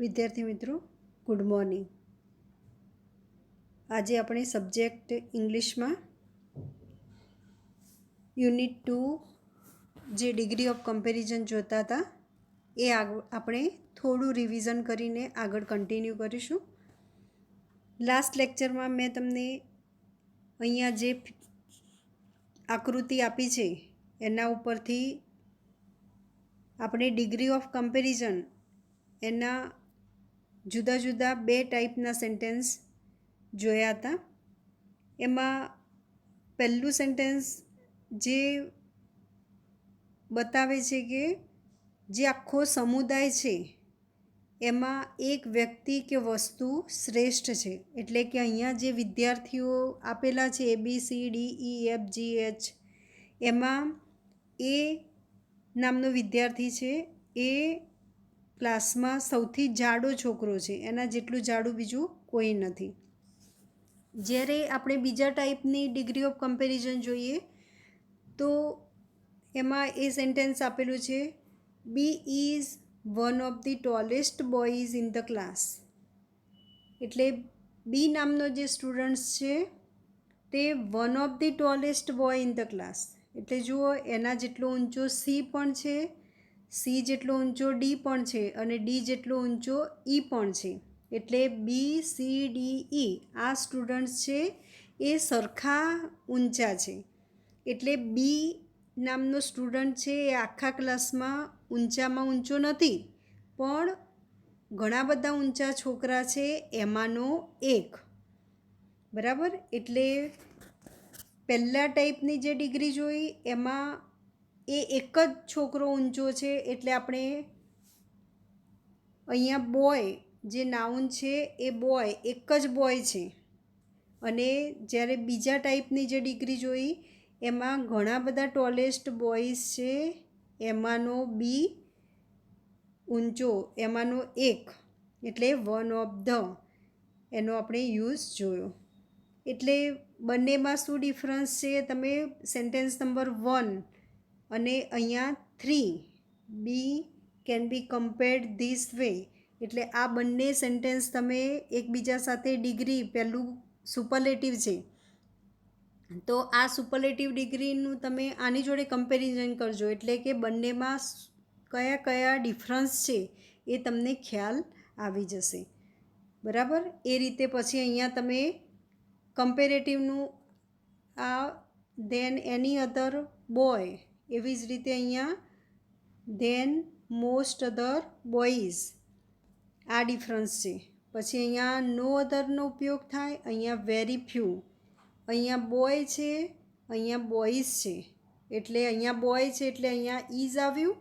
વિદ્યાર્થી મિત્રો, good morning. આજે આપણે સબ્જેક્ટ ઇંગ્લિશમાં યુનિટ 2 જે ડિગ્રી ઓફ કમ્પેરિઝન જોતા હતા એ આપણે થોડું રિવિઝન કરીને આગળ કન્ટિન્યુ કરીશું. લાસ્ટ લેક્ચરમાં મેં તમને અહીંયા જે આકૃતિ આપી છે એના ઉપરથી આપણે ડિગ્રી ઓફ કમ્પેરિઝન એના જુદા જુદા બે ટાઈપના સેન્ટેન્સ જોયા હતા. એમાં પહેલું સેન્ટેન્સ જે બતાવે છે કે જે આખો સમુદાય છે એમાં એક વ્યક્તિ કે વસ્તુ શ્રેષ્ઠ છે. એટલે કે અહીંયા જે વિદ્યાર્થીઓ આપેલા છે ABCDEFGH, એમાં એ નામનો વિદ્યાર્થી છે એ ક્લાસમાં સૌથી જાડો છોકરો છે, એના જેટલું જાડું બીજું કોઈ નથી. જ્યારે આપણે બીજા ટાઈપની ડિગ્રી ઓફ કમ્પેરિઝન જોઈએ તો એમાં એ સેન્ટેન્સ આપેલું છે B is one of the tallest boys in the class. એટલે બી નામનો જે સ્ટુડન્ટ્સ છે તે one of the tallest boy in the class. એટલે જુઓ, એના જેટલો ઊંચો સી પણ છે, સી જેટલો ઊંચો ડી પણ છે અને ડી જેટલો ઊંચો ઈ પણ છે. એટલે BCDE આ સ્ટુડન્ટ્સ છે એ સરખા ઊંચા છે. એટલે બી નામનો સ્ટુડન્ટ છે એ આખા ક્લાસમાં ઊંચામાં ઊંચો નથી, પણ ઘણા બધા ઊંચા છોકરા છે એમાંનો એક. બરાબર. એટલે પહેલા ટાઈપની જે ડિગ્રી જોઈ એમાં એ એક જ છોકરો ઊંચો છે, એટલે આપણે અહીંયા બોય જે નાઉન છે એ બોય એક જ બોય છે. અને જ્યારે બીજા ટાઈપની જે ડિગ્રી જોઈ એમાં ઘણા બધા ટોલેસ્ટ બોયઝ છે, એમાંનો બી ઊંચો, એમાંનો એક, એટલે વન ઓફ ધ, એનો આપણે યુઝ જોયો. એટલે બંનેમાં શું ડિફરન્સ છે, તમે સેન્ટેન્સ નંબર 1 અને અહીંયા 3 B can be compared this way, એટલે આ બંને સેન્ટેન્સ તમે એકબીજા સાથે ડિગ્રી, પહેલું સુપરલેટિવ છે તો આ સુપરલેટિવ ડિગ્રીનું તમે આની જોડે કમ્પેરિઝન કરજો, એટલે કે બંનેમાં કયા કયા ડિફરન્સ છે એ તમને ખ્યાલ આવી જશે. બરાબર. એ રીતે પછી અહીંયા તમે કમ્પેરેટિવનું આ ધેન એની અધર બોય, એવી જ રીતે અહીંયા ધેન મોસ્ટ અધર બોયઝ, આ ડિફરન્સ છે. પછી અહીંયા નો અધરનો ઉપયોગ થાય, અહીંયા વેરી ફ્યુ, અહીંયા બોય છે, અહીંયા બોયઝ છે. એટલે અહીંયા બોય છે એટલે અહીંયા ઇઝ આવ્યું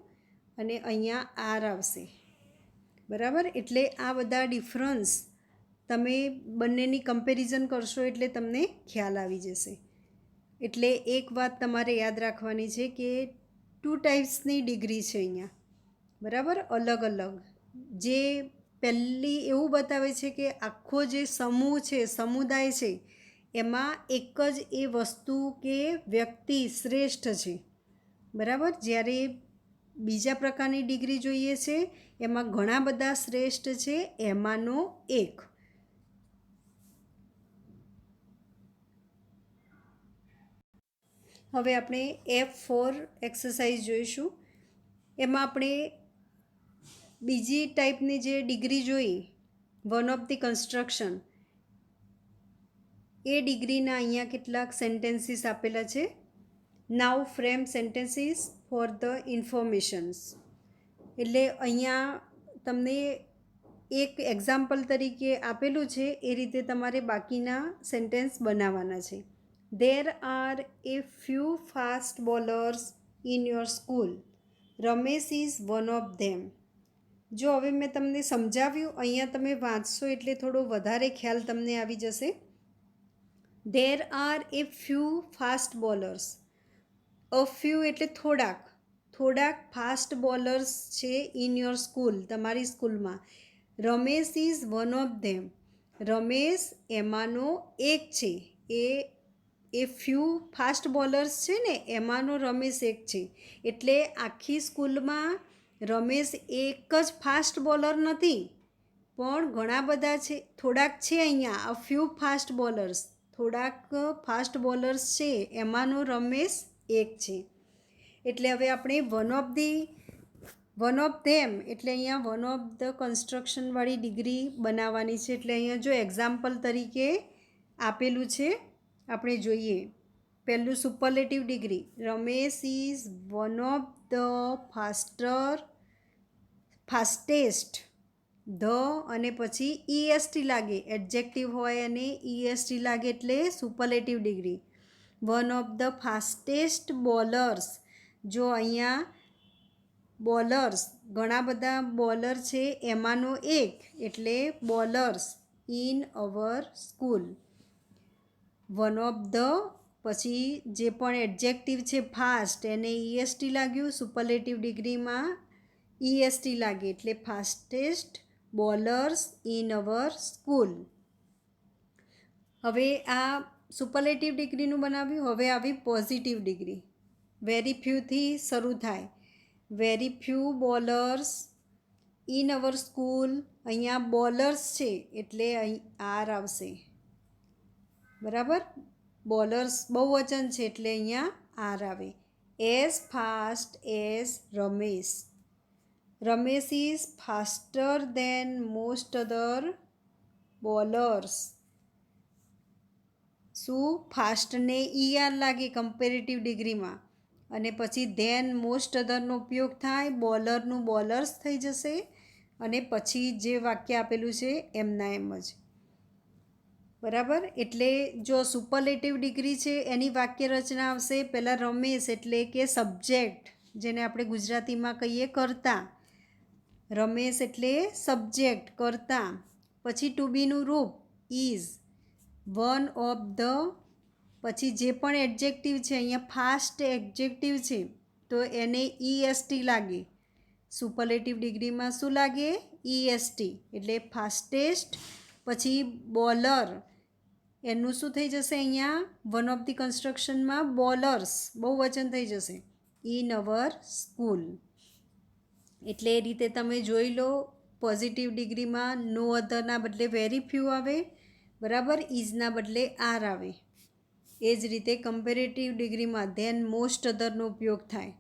અને અહીંયા આર આવશે. બરાબર. એટલે આ બધા ડિફરન્સ તમે બંનેની કમ્પેરિઝન કરશો એટલે તમને ખ્યાલ આવી જશે. એટલે એક વાત તમારે યાદ રાખવાની છે કે 2 ટાઈપ્સની ડિગ્રી છે અહીંયા. બરાબર. અલગ અલગ. જે પહેલી એવું બતાવે છે કે આખો જે સમૂહ છે, સમુદાય છે, એમાં એક જ એ વસ્તુ કે વ્યક્તિ શ્રેષ્ઠ છે. બરાબર. જ્યારે બીજા પ્રકારની ડિગ્રી જોઈએ છે એમાં ઘણા બધા શ્રેષ્ઠ છે, એમાંનો એક. હવે આપણે F4 એક્સરસાઇઝ જોઈશું. એમાં આપણે બીજી ટાઈપની જે ડિગ્રી જોઈ વન ઓફ ધી કન્સ્ટ્રક્શન, એ ડિગ્રીના અહીંયા કેટલાક સેન્ટેન્સીસ આપેલા છે. Now frame sentences for the informations. એટલે અહીંયા તમને એક એક્ઝામ્પલ તરીકે આપેલું છે, એ રીતે તમારે બાકીના સેન્ટેન્સ બનાવવાના છે. There are a few fast bowlers in your school. Ramesh is one of them. જો હવે મેં તમને સમજાવ્યું, અહીંયા તમે વાંચશો એટલે થોડો વધારે ખ્યાલ તમને આવી જશે. There are a few fast bowlers. A few એટલે થોડાક, થોડાક ફાસ્ટ બોલર્સ છે ઇન યોર સ્કૂલ, તમારી સ્કૂલમાં. Ramesh is one of them. Ramesh એમાંનો એક છે. એ ફ્યુ ફાસ્ટ બોલર્સ છે ને એમાંનો રમેશ એક છે. એટલે આખી સ્કૂલમાં રમેશ એક જ ફાસ્ટ બોલર નથી, પણ ઘણા બધા છે, થોડાક છે અહીંયા અ ફ્યુ ફાસ્ટ બોલર્સ, થોડાક ફાસ્ટ બોલર્સ છે, એમાંનો રમેશ એક છે. એટલે હવે આપણે વન ઓફ ધેમ એટલે અહીંયા વન ઓફ ધ કન્સ્ટ્રક્શનવાળી ડિગ્રી બનાવવાની છે. એટલે અહીંયા જો એક્ઝામ્પલ તરીકે આપેલું છે, આપણે જોઈએ. પહેલું superlative degree, Ramesh is one of the fastest. The અને પછી EST લાગે, એડજેક્ટિવ હોય અને EST લાગે એટલે superlative degree. One of the fastest bowlers, જો અહીંયા બોલર્સ ઘણા બધા બોલર છે એમાંનો એક એટલે bowlers in our school. One of the પછી જે પણ એડજેક્ટિવ છે ફાસ્ટ એને EST લાગ્યું, સુપરલેટિવ ડિગ્રીમાં EST લાગે એટલે fastest bowlers in our school. હવે આ સુપરલેટિવ ડિગ્રીનું બનાવ્યું. હવે આવી પોઝિટિવ ડિગ્રી, વેરી ફ્યુથી શરૂ થાય. Very few bowlers in our school. અહીંયા બોલર્સ છે એટલે અહીં આર આવશે, બરાબર. બોલર્સ બહુવચન છે એટલે અહીંયા આર આવે. As fast as Ramesh. Ramesh is faster than most other bowlers. શું ફાસ્ટને ER લાગે કમ્પેરેટિવ ડિગ્રીમાં, અને પછી ધેન મોસ્ટ અધરનો ઉપયોગ થાય, બોલરનું બોલર્સ થઈ જશે, અને પછી જે વાક્ય આપેલું છે એમના એમ જ, બરાબર. એટલે જો સુપરલેટિવ ડિગ્રી છે એની વાક્ય રચના આવશે. પહેલાં રમેશ એટલે કે સબ્જેક્ટ, જેને આપણે ગુજરાતીમાં કહીએ કર્તા. રમેશ એટલે સબ્જેક્ટ કર્તા. પછી ટુ બીનું રૂપ ઇઝ. વન ઓફ ધ પછી જે પણ એડજેક્ટિવ છે, અહીંયા ફાસ્ટ એડજેક્ટિવ છે તો એને EST લાગે. સુપરલેટિવ ડિગ્રીમાં શું લાગે? EST. એટલે ફાસ્ટેસ્ટ પછી બોલર એનું શું થઈ જશે? અહીંયા વન ઓફ ધી કન્સ્ટ્રક્શનમાં બોલર્સ બહુવચન થઈ જશે ઇન અવર સ્કૂલ. એટલે એ રીતે તમે જોઈ લો. પોઝિટિવ ડિગ્રીમાં નો અધરના બદલે વેરી ફ્યુ આવે, બરાબર. ઇઝના બદલે આર આવે. એ જ રીતે કમ્પેરેટિવ ડિગ્રીમાં ધેન મોસ્ટ અધરનો ઉપયોગ થાય.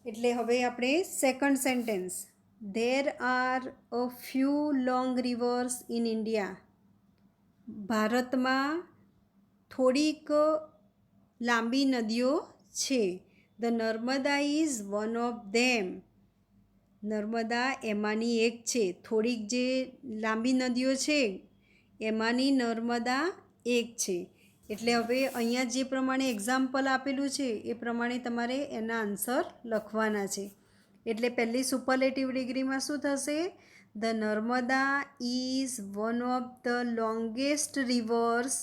એટલે હવે આપણે second sentence. There are a few long reverse in India. ભારતમાં થોડીક લાંબી નદીઓ છે. The Narmada is one of ધેમ. નર્મદા એમાંની એક છે. થોડીક જે લાંબી નદીઓ છે એમાંની નર્મદા એક છે. એટલે હવે અહીંયા જે પ્રમાણે એક્ઝામ્પલ આપેલું છે એ પ્રમાણે તમારે એના આન્સર લખવાના છે. એટલે પહેલી સુપરલેટિવ ડિગ્રીમાં શું થશે? The Narmada is one of the longest rivers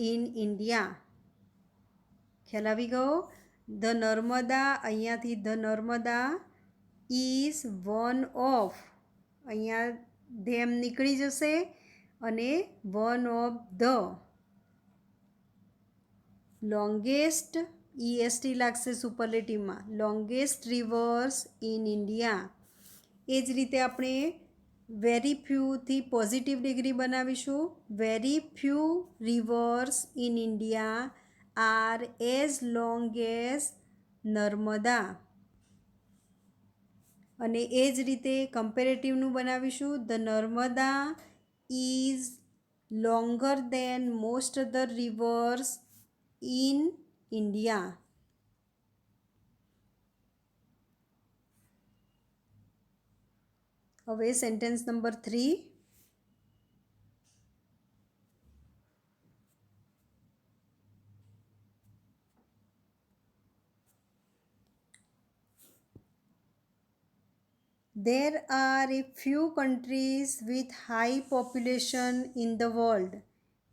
in India. ખ્યાલ આવી ગયો? ધ નર્મદા, અહીંયાથી the Narmada is one of, અહીંયા ધેમ નીકળી જશે અને one of the longest EST લાગશે સુપરલેટિવમાં. Longest rivers in India. એ જ રીતે આપણે વેરી ફ્યુથી પોઝિટિવ ડિગ્રી બનાવીશું. Very few rivers in India are as long as Narmada. અને એ જ રીતે કમ્પેરેટિવનું બનાવીશું. The Narmada is longer then most other rivers in India. હવે sentence number 3. There are a few countries with high population in the world.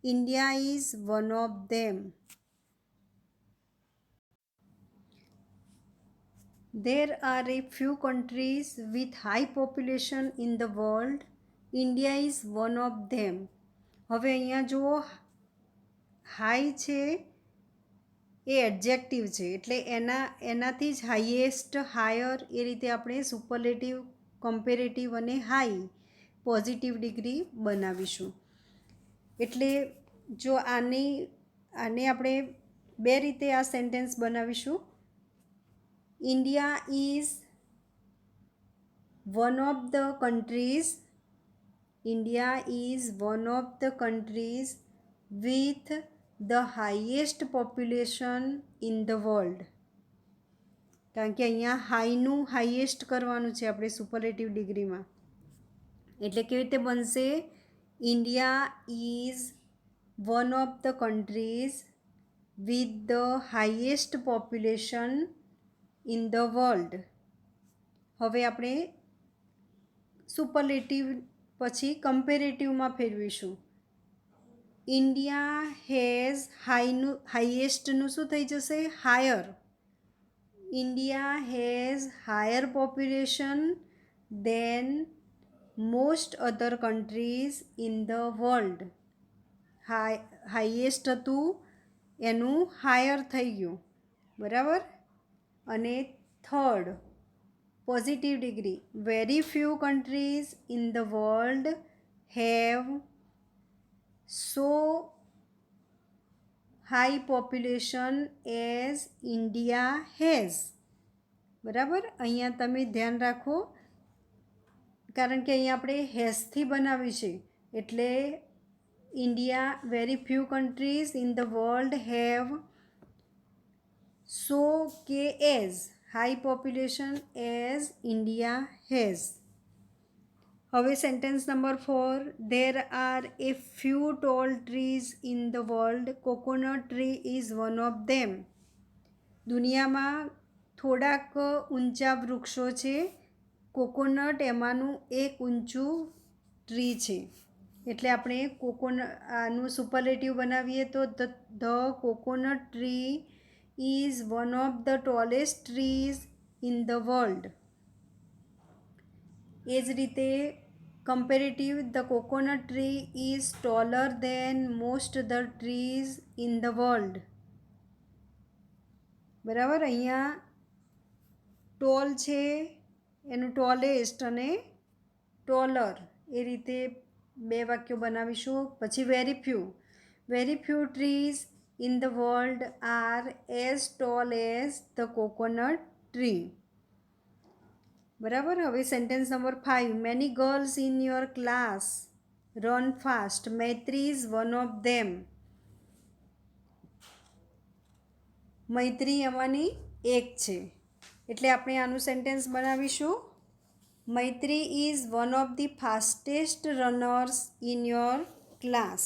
India is one of them. There are a few countries with high population in the world. India is one of them. હવે અહીંયા જુઓ, high છે એ adjective છે એટલે એનાથી જ highest, higher એ રીતે આપણે સુપરલેટિવ, કમ્પેરેટિવ અને હાઈ પોઝિટિવ ડિગ્રી બનાવીશું. એટલે જો આને આપણે બે રીતે આ સેન્ટેન્સ બનાવીશું. India is one of the countries with the highest population in the world. કારણ કે અહીંયા હાઈનું હાઈએસ્ટ કરવાનું છે આપણે સુપરલેટિવ ડિગ્રીમાં. એટલે કેવી રીતે બનશે? India is one of the countries with the highest population in the world. હવે આપણે સુપરલેટિવ પછી કમ્પેરેટિવમાં ફેરવીશું. ઇન્ડિયા હેઝ હાઈએસ્ટનું શું થઈ જશે? Higher. India has higher population than most other countries in the world. Highest હતું એનું હાયર થઈ ગયું, બરાબર. અને third positive degree, very few countries in the world have so high population as India has. બરાબર. અહીંયા તમે ધ્યાન રાખો, કારણ કે અહીંયા આપણે હેઝથી બનાવી છે. એટલે India very few countries in the world have so કે as high population as India has. હવે sentence number 4, there are a few tall trees in the world, coconut tree is one of them. દુનિયામાં થોડાક ઊંચા વૃક્ષો છે, coconut એમાંનું એક ઊંચું tree છે. એટલે આપણે આનું સુપરલેટિવ બનાવીએ તો the coconut tree is one of the tallest trees in the world. એ જ રીતે comparative, the coconut tree is taller than most the trees in the world. બરાબર. અહીંયા ટોલ છે એનું ટોલેસ્ટ અને ટોલર એ રીતે બે વાક્યો બનાવીશું. પછી very few trees in the world are as tall as the coconut tree. બરાબર. હવે sentence number 5, many girls in your class run fast, Maitri is one of them. Maitri એમાંની એક છે. એટલે આપણે આનું સેન્ટેન્સ બનાવીશું. Maitri is one of the fastest runners in your class.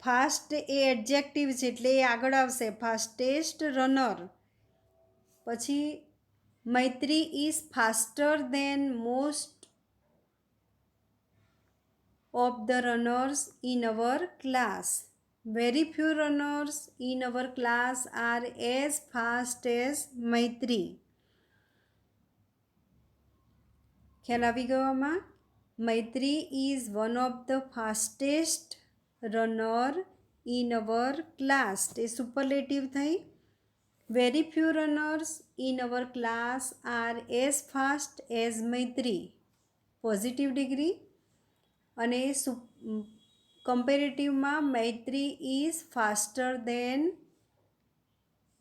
Fast એ એડજેક્ટિવ છે એટલે એ આગળ આવશે, ફાસ્ટેસ્ટ રનર. પછી Maitri is faster than most of the runners in our class. Very few runners in our class are as fast as Maitri. ખ્યાલ આવી ગયો આમાં? Maitri is one of the fastest runner in our class. એ superlative થઈ. Very few runners in our class are as fast as Maitri, positive degree. અને કમ્પેરેટિવમાં Maitri is faster than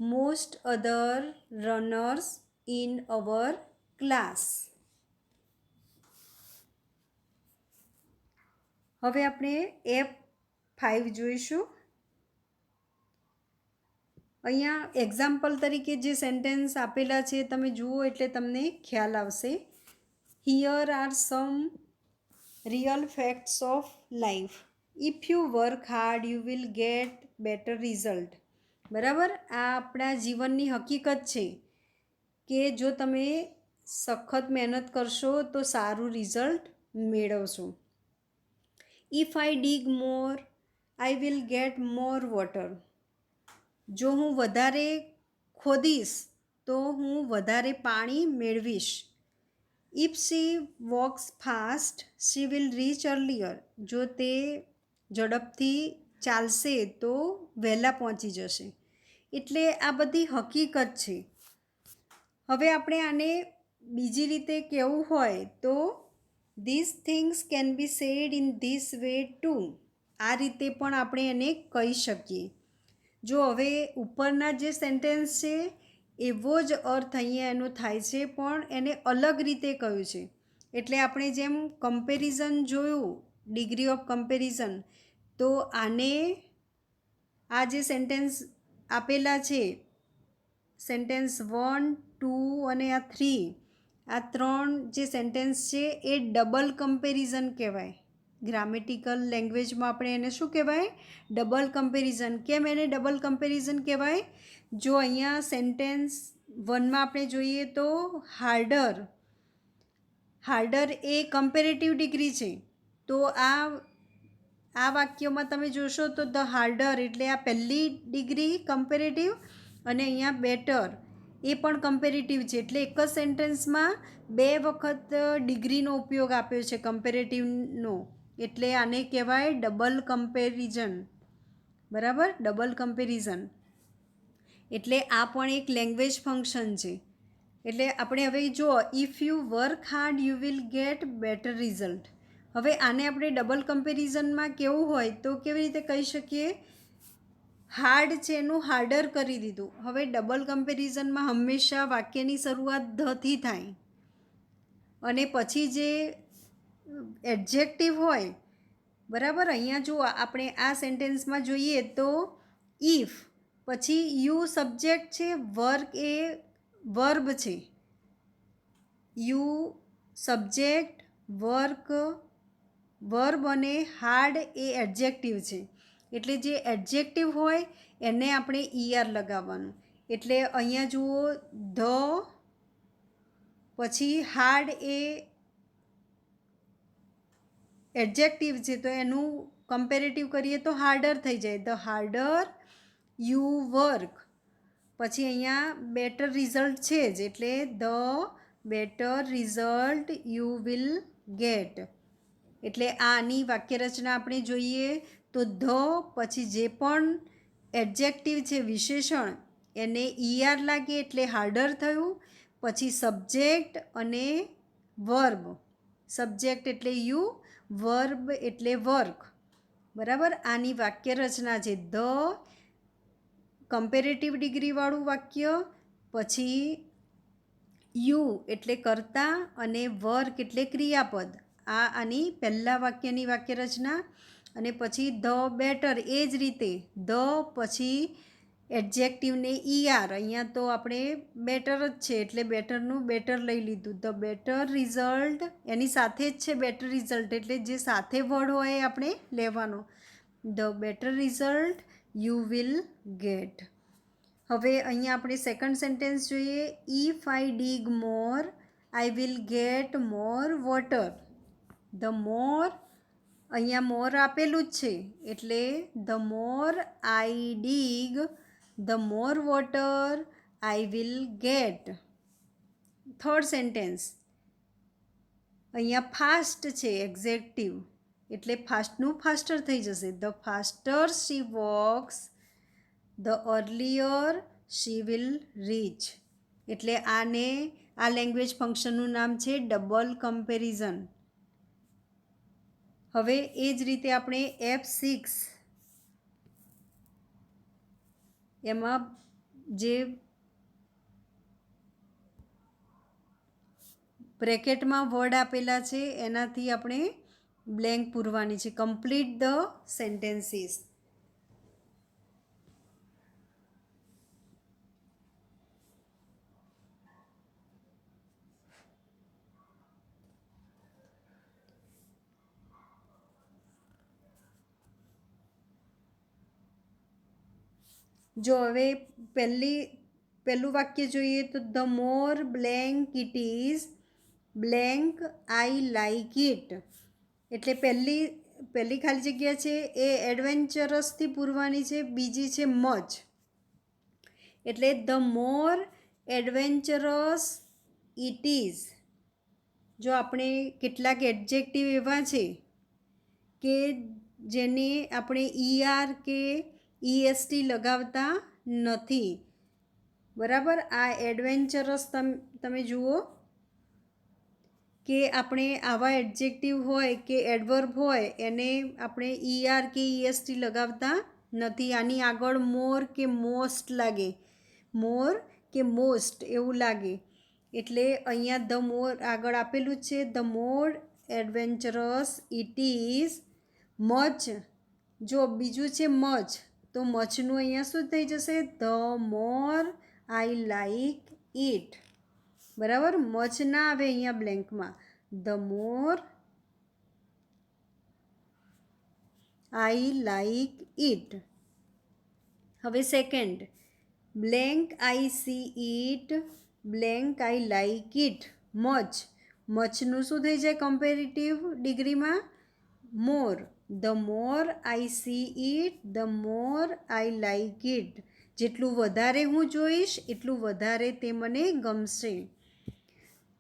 most other runners in our class. હવે આપણે F5 જોઈશું. અહીંયા example તરીકે જે સેન્ટેન્સ આપેલા છે તમે જુઓ એટલે તમને ખ્યાલ આવશે. Here are some real facts of life. If you work hard, you will get better result. બરાબર. આ આપણા જીવનની હકીકત છે કે જો તમે સખત મહેનત કરશો તો સારું રિઝલ્ટ મેળવશો. If I dig more I will get more water. જો હું વધારે ખોદીશ તો હું વધારે પાણી મેળવીશ. If she walks fast she will reach earlier. જો તે ઝડપથી ચાલશે તો વહેલા પહોંચી જશે. એટલે આ બધી હકીકત છે. હવે આપણે આને બીજી રીતે કહેવું હોય તો this things can be sad in this way to, આ રીતે પણ આપણે એને કહી શકીએ. જો હવે ઉપરના જે સેન્ટેન્સ છે એવો જ અર્થ અહીંયા એનો થાય છે, પણ એને અલગ રીતે કહ્યું છે. એટલે આપણે જેમ કમ્પેરિઝન જોયું, ડિગ્રી ઓફ કમ્પેરિઝન, તો આને આ જે સેન્ટેન્સ આપેલા છે, સેન્ટેન્સ 1, 2 અને આ 3, આ 3 જે સેન્ટેન્સ છે એ ડબલ કમ્પેરિઝન કહેવાય. ગ્રામેટિકલ લેંગ્વેજમાં આપણે એને શું કહેવાય? Double comparison. કેમ એને ડબલ કમ્પેરિઝન કહેવાય? જો અહીંયા સેન્ટેન્સ 1માં આપણે જોઈએ તો હાર્ડર એ કમ્પેરેટિવ ડિગ્રી છે. તો આ વાક્યમાં તમે જોશો તો ધ હાર્ડર એટલે આ પહેલી ડિગ્રી કમ્પેરેટિવ, અને અહીંયા બેટર એ પણ કમ્પેરેટિવ છે. એટલે એક જ સેન્ટેન્સમાં 2 વખત ડિગ્રીનો ઉપયોગ આપ્યો છે કમ્પેરેટિવનો, એટલે આને કહેવાય ડબલ કમ્પેરિઝન. બરાબર, ડબલ કમ્પેરિઝન. એટલે આ પણ એક લેંગ્વેજ ફંક્શન છે. એટલે આપણે હવે જો if you work hard you will get better result. હવે આને આપણે ડબલ કમ્પેરિઝનમાં કેવું હોય તો કેવી રીતે કહી શકીએ? હાર્ડ છે એનું હાર્ડર કરી દીધું. હવે ડબલ કમ્પેરિઝનમાં હંમેશા વાક્યની શરૂઆત ધથી થાય, અને પછી જે એડજેક્ટિવ હોય, બરાબર. અહીંયા જો આપણે આ સેન્ટેન્સમાં જોઈએ તો ઇફ પછી યુ સબ્જેક્ટ છે, વર્ક એ વર્બ છે. યુ સબ્જેક્ટ, વર્બ અને હાર્ડ એ એડજેક્ટિવ છે. એટલે જે એડજેક્ટિવ હોય એને આપણે ER લગાવવાનું. એટલે અહીંયા જુઓ ધ, પછી હાર્ડ એ એડજેક્ટિવ છે તો એનું કમ્પેરેટિવ કરીએ તો હાર્ડર થઈ જાય. The harder you work. પછી અહીંયા બેટર રિઝલ્ટ છે જ, એટલે the better result you will get. એટલે આની વાક્યરચના આપણે જોઈએ તો ધ પછી જે પણ એડજેક્ટિવ છે, વિશેષણ, એને ER લાગે એટલે હાર્ડર થયું. પછી સબ્જેક્ટ અને વર્બ. સબ્જેક્ટ એટલે યુ, વર્બ એટલે વર્ક. બરાબર, આની વાક્યરચના છે. ધ કમ્પેરેટિવ ડિગ્રીવાળું વાક્ય, પછી યુ એટલે કર્તા અને વર્ક એટલે ક્રિયાપદ. આની પહેલા વાક્યની વાક્યરચના. અને પછી ધ બેટર એ જ રીતે ધ પછી એડજેક્ટિવને ER. અહીંયા તો આપણે બેટર જ છે એટલે બેટરનું બેટર લઈ લીધું. ધ બેટર રિઝલ્ટ એની સાથે જ છે બેટર રિઝલ્ટ, એટલે જે સાથે વર્ડ હોય એ આપણે લેવાનો. The better result you will get. હવે અહીંયા આપણે સેકન્ડ સેન્ટેન્સ જોઈએ. If I dig more I will get more water. The more, અહીંયા મોર આપેલું જ છે એટલે the more I dig the more water I will get. Third sentence, અહીંયા ફાસ્ટ છે એક્ઝેક્ટિવ, એટલે ફાસ્ટનું ફાસ્ટર થઈ જશે. The faster she walks the earlier she will reach. એટલે આને આ લેંગ્વેજ ફંક્શનનું નામ છે ડબલ કમ્પેરિઝન. હવે એ જ રીતે આપણે F6 એમાં જે બ્રેકેટમાં વર્ડ આપેલા છે એનાથી આપણે બ્લેન્ક પૂરવાની છે. Complete the sentences. જો હવે પહેલું વાક્ય જોઈએ તો the more blank it is blank I like it. એટલે પહેલી ખાલી જગ્યા છે એ એડવેન્ચરસથી પૂરવાની છે, બીજી છે મચ. એટલે the more adventurous it is. જો આપણે કેટલાક એડજેક્ટિવ એવા છે કે જેને આપણે ER કે EST લગાવતા નથી. બરાબર. આ એડવેન્ચરસ તમે જુઓ કે આપણે આવા એડજેક્ટિવ હોય કે એડવર્બ હોય એને આપણે ER કે EST લગાવતા નથી. આની આગળ મોર કે મોસ્ટ લાગે, મોર કે મોસ્ટ એવું લાગે. એટલે અહીંયા ધ મોર આગળ આપેલું છે, the more adventurous it is much. જો બીજું છે મચ, તો મચનું અહીંયા શું થઈ જશે? The more I like it. બરાબર. મચ ના આવે અહીંયા બ્લેન્કમાં. The more I like it. હવે second, blank I see it, blank I like it much. મચનું શું થઈ જાય કમ્પેરેટિવ ડિગ્રીમાં? More. The more I see it, the more I like it. જેટલું વધારે હું જોઈશ એટલું વધારે તે મને ગમશે.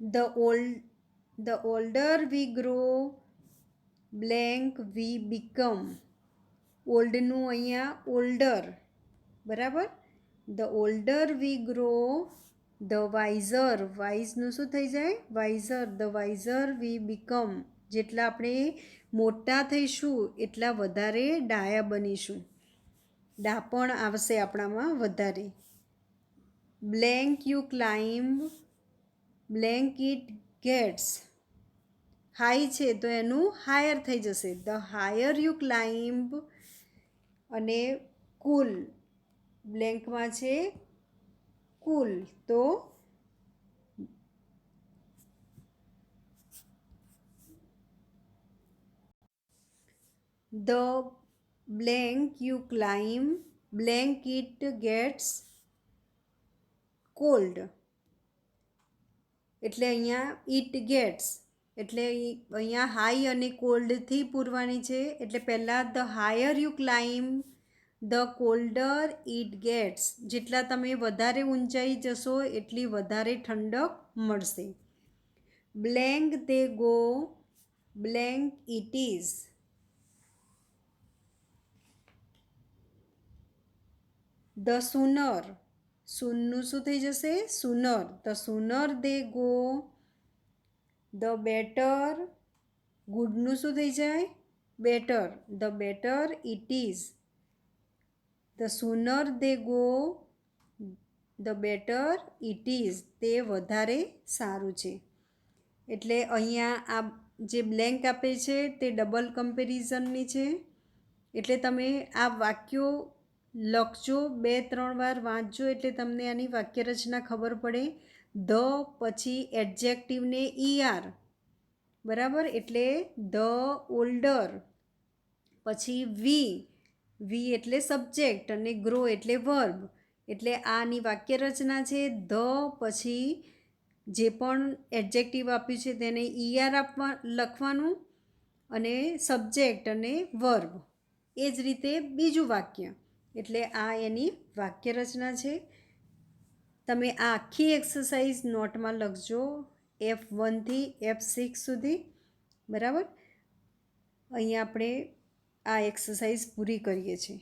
The older we grow, blank we become. ઓલ્ડનું અહીંયા ઓલ્ડર. બરાબર. The older we grow, the wiser. વાઇઝનું શું થઈ જાય? Wiser. The wiser we become. જેટલા આપણે મોટા થઈશું એટલા વધારે ડાયા બનીશું. ડાપણ આવશે આપણામાં વધારે. Blank you climb, blank it gates. High છે તો એનું હાયર થઈ જશે. The higher you climb. અને કુલ, બ્લેન્કમાં છે કુલ, તો the blank you climb, blank it gates cold. એટલે અહીંયા ઇટ ગેટ્સ, એટલે અહીંયા હાઈ અને કોલ્ડથી પૂરવાની છે. એટલે પહેલાં the higher you climb, the colder it gets. જેટલા તમે વધારે ઊંચાઈ જશો એટલી વધારે ઠંડક મળશે. Blank they go, blank it is. The sooner, સૂનનું શું થઈ જશે? Sooner. The sooner they go, the better. ગુડનું શું થઈ જાય? Better. The better it is. The sooner they go, the better it is. તે વધારે સારું છે. એટલે અહીંયા આ જે બ્લેન્ક આપે છે તે ડબલ કમ્પેરિઝનની છે. એટલે તમે આ વાક્યો લખજો, 2-3 વાર વાંચજો એટલે તમને આની વાક્યરચના ખબર પડે. ધ પછી એડજેક્ટિવને ER. બરાબર. એટલે ધ ઓલ્ડર. પછી વી, વી એટલે સબ્જેક્ટ અને ગ્રો એટલે વર્બ. એટલે આની વાક્યરચના છે ધ પછી જે પણ એડજેક્ટિવ આપ્યું છે તેને ER લખવાનું અને સબ્જેક્ટ અને વર્બ. એ જ રીતે બીજું વાક્ય. એટલે આ એની વાક્યરચના છે. તમે આ આખી એક્સરસાઇઝ નોટમાં લખજો, F1 થી F6 સુધી. બરાબર. અહીંયા આપણે આ એક્સરસાઇઝ પૂરી કરીએ છીએ.